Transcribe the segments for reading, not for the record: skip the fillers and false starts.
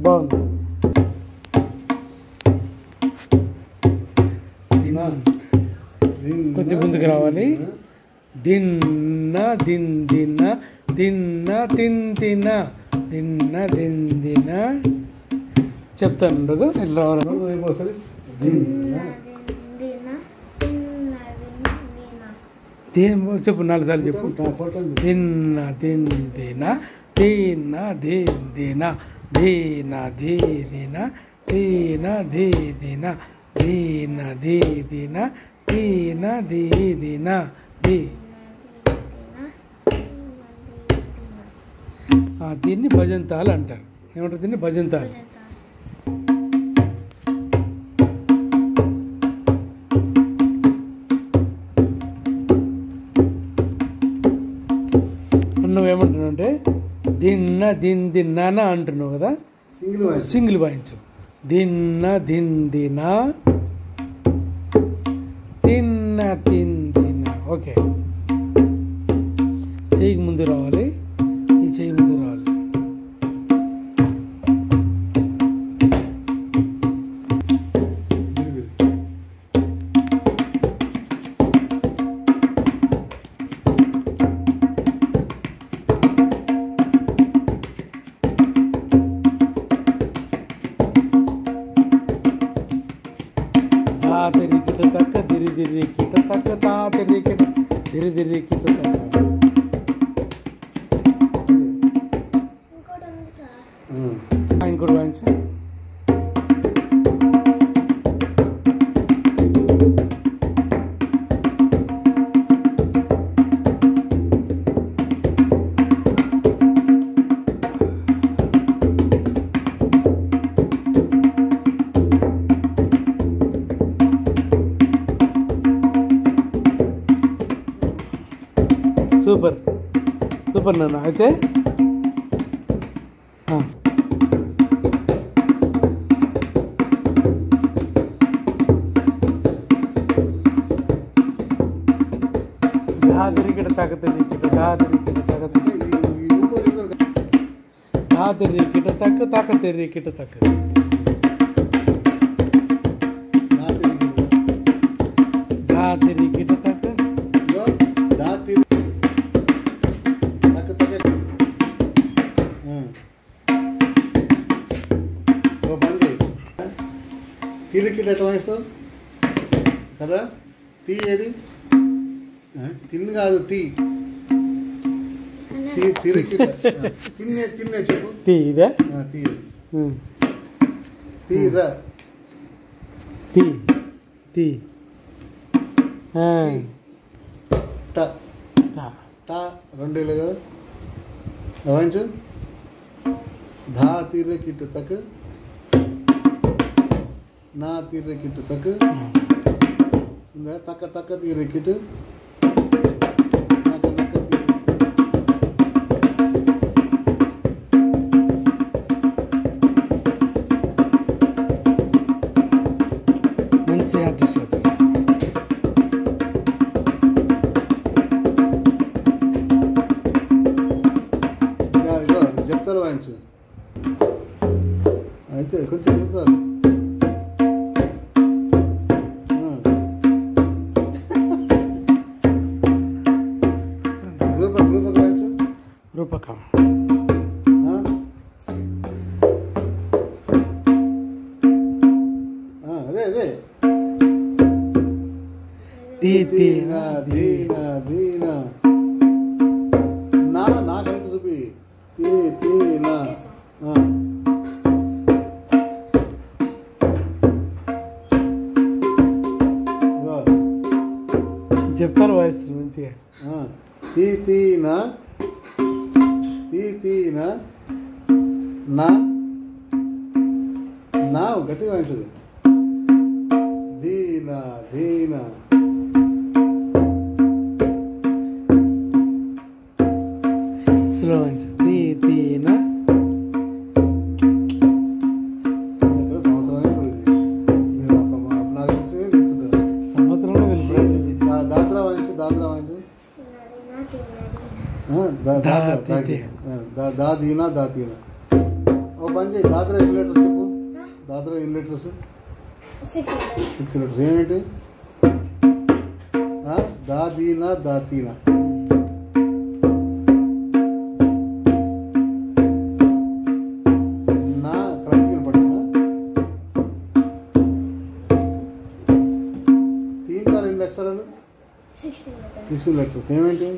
బాగుంది. కొంచెం ముందుకు రావాలి. దిన్న దిన్ దిన్న దిన్న తిన్ తిన దిన్న దిన్ దిన చెప్తాను ఉండదు ఎట్లా రావాలి. చెప్పు 4 సార్లు చెప్పు. దిన్న దిన్ దిన దీన దీన్ దిన దీన ధీ దిన దీన ధీ దిన దీన ధీ దిన దీన ధీ దిన ధీ. దీన్ని భజంతాలు అంటారు. ఏమంటారు దీన్ని? భజంతాలు. నువ్వేమంటున్నావు అంటే దిన్న దిన్ దిన్న అంటున్నావు కదా, సింగిల్ వాయించు. దిన్న దిన్ దిన తిన్న తిన్ దిన. ఓకే, చెయ్యికి ముందు రావాలి. ఈ చెయ్యి ముందు రావాలి. తిరిగిట తక్క దిరి దిరి కిట తక్క తా తిరిగిట దిరి దిరి కిట తక్క. ఇంకోటి వాయించు. సూపర్ సూపర్ నాన్న. అయితే దాదరికిట తగ్గరికిట దాదరికిట తగ్గ దాదరికిట తక్క తక్క తెరికిట తక్క దాదరికిట తక్క తిరిగిట ఎట్లా వాయిస్తావు కదా? తీ ఏది? తిన్ను కాదు, తీ తిరిగిట. తిన్నే తిన్నే చెప్పు. తీరా తీ తీరా తీ తీ టా 2 కదా వాయించు. धा तीरे किट तक ना तीरे किट तक तक तक तीरे किट नक नक మంచి ఆర్టిస్ట్. చెప్తారు వాయించు అయితే కొంచెం చెప్తారు. రూపక వాయించు. రూపక అదే అదే. దీనా దీనా దీనా నా నా కరెక్ట్ చూపి. తీనా చెప్తారు వాయిస్ మంచిగా. తీనా తీనా నా నా గట్టి వాయించదు. దీనా దీనా స్లో వాయించు. తీనా సంవత్సరంలో వెళ్ళిపోయింది. దాద్రా వాయించు. దాద్రా వాయించు. దాదీనా దాతీనా. ఓ పని చేయి దాద్రా ఎన్ని లెటర్స్ చెప్పు దాద్రా ఎన్ని లెటర్స్ 6 లెటర్స్ ఏమిటి దాదీనా దాతీనా నా కరెక్ట్గా పడుతుందా 3 కాలు ఎన్ని అక్షరాలు 16 లెటర్స్ ఏమేంటి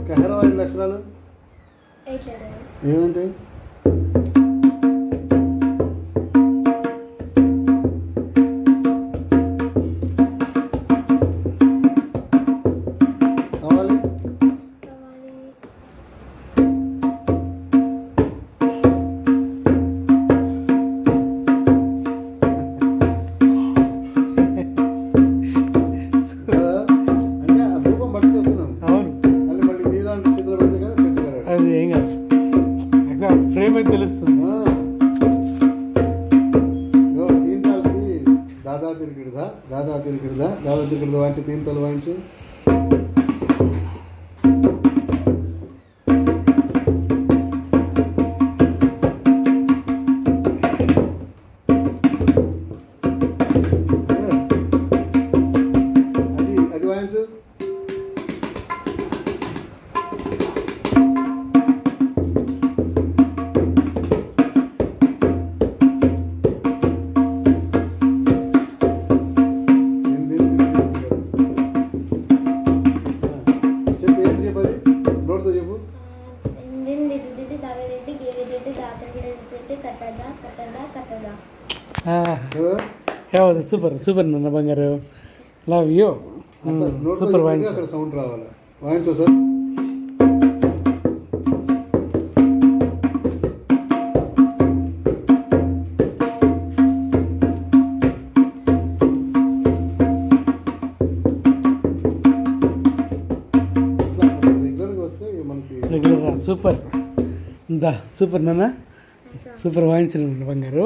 కహరా ఎన్ని అక్షరాలు ఏమేంటి కావాలి అంటే ఆ రూపం పట్టుకొస్తున్నాం అవును మళ్ళీ మళ్ళీ మీలాంటి చేతులు పెడితే కానీ సెట్ కాదు అది ఏం కాదు ఫ్రేమ్ అయితే తెలుస్తుంది तीन ताल की दादा तिरकिड़दा दादा तिरकिड़दा वांचु 3 ताल वांचु అది వాంచు సూపర్ సూపర్ నాన్న బంగారు లవ్ యూ సూపర్ వాయించు అక్కడ సౌండ్ రావాలి వాయించు సార్ రెగ్యులర్గా వస్తే మనకి రెగ్యులర్ సూపర్ దా సూపర్ నాన్న సూపర్ వాయించిన బంగారు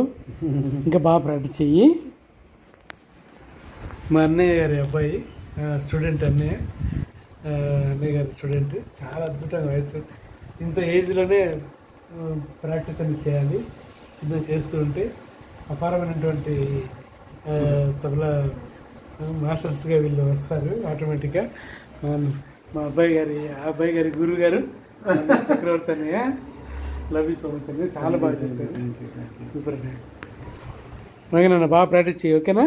ఇంకా బాగా ప్రాక్టీస్ చెయ్యి మా అన్నయ్య గారి అబ్బాయి స్టూడెంట్ అన్నయ్య గారి స్టూడెంట్ చాలా అద్భుతంగా వాయిస్తాడు ఇంత ఏజ్లోనే ప్రాక్టీస్ అనేది చేయాలి చిన్నగా చేస్తూ ఉంటే అపారమైనటువంటి తబలా మాస్టర్స్గా వీళ్ళు వస్తారు ఆటోమేటిక్గా మా అబ్బాయి గారి గురువు గారు చక్రవర్తి అన్నయ్య లవ్ యూ సో మచ్ అండి చాలా బాగా చెప్తారు సూపర్ అండి బాగా ప్రాక్టీస్ చేయి ఓకేనా